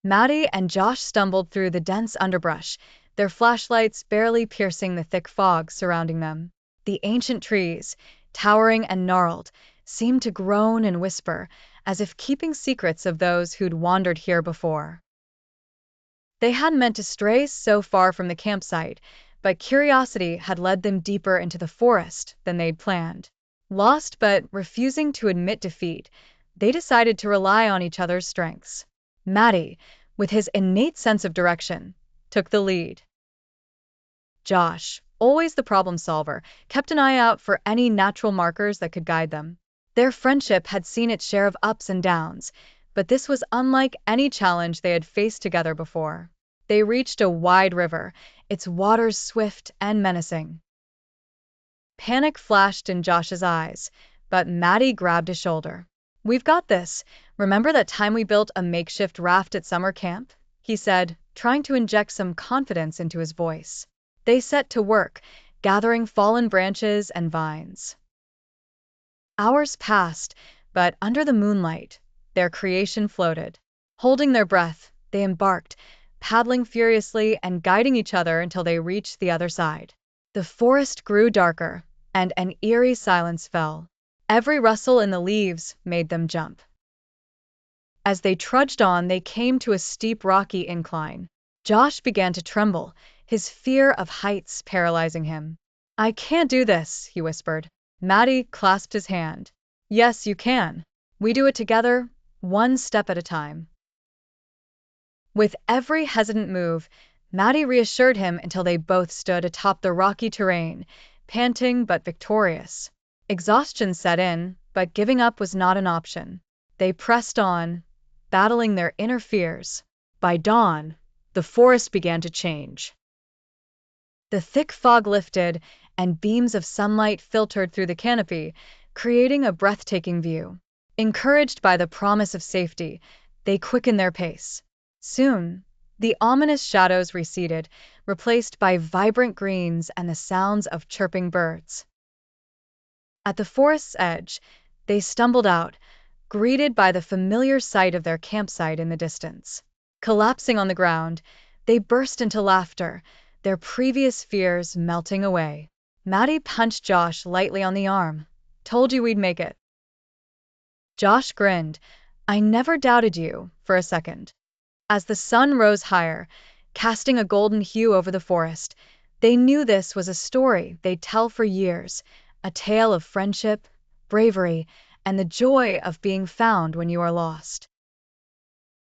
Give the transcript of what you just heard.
Matty and Josh stumbled through the dense underbrush, their flashlights barely piercing the thick fog surrounding them. The ancient trees, towering and gnarled, seemed to groan and whisper, as if keeping secrets of those who'd wandered here before. They hadn't meant to stray so far from the campsite, but curiosity had led them deeper into the forest than they'd planned. Lost but refusing to admit defeat, they decided to rely on each other's strengths. Matty, with his innate sense of direction, took the lead. Josh, always the problem solver, kept an eye out for any natural markers that could guide them. Their friendship had seen its share of ups and downs, but this was unlike any challenge they had faced together before. They reached a wide river, its waters swift and menacing. Panic flashed in Josh's eyes, but Matty grabbed his shoulder. "We've got this. Remember that time we built a makeshift raft at summer camp?" he said, trying to inject some confidence into his voice. They set to work, gathering fallen branches and vines. Hours passed, but under the moonlight, their creation floated. Holding their breath, they embarked, paddling furiously and guiding each other until they reached the other side. The forest grew darker, and an eerie silence fell. Every rustle in the leaves made them jump. As they trudged on, they came to a steep rocky incline. Josh began to tremble, his fear of heights paralyzing him. "I can't do this," he whispered. Matty clasped his hand. "Yes, you can. We do it together, one step at a time." With every hesitant move, Matty reassured him until they both stood atop the rocky terrain, panting but victorious. Exhaustion set in, but giving up was not an option. They pressed on, battling their inner fears. By dawn, the forest began to change. The thick fog lifted, and beams of sunlight filtered through the canopy, creating a breathtaking view. Encouraged by the promise of safety, they quickened their pace. Soon, the ominous shadows receded, replaced by vibrant greens and the sounds of chirping birds. At the forest's edge, they stumbled out, greeted by the familiar sight of their campsite in the distance. Collapsing on the ground, they burst into laughter, their previous fears melting away. Matty punched Josh lightly on the arm. "Told you we'd make it." Josh grinned. "I never doubted you for a second." As the sun rose higher, casting a golden hue over the forest, they knew this was a story they'd tell for years, a tale of friendship, bravery, and the joy of being found when you are lost.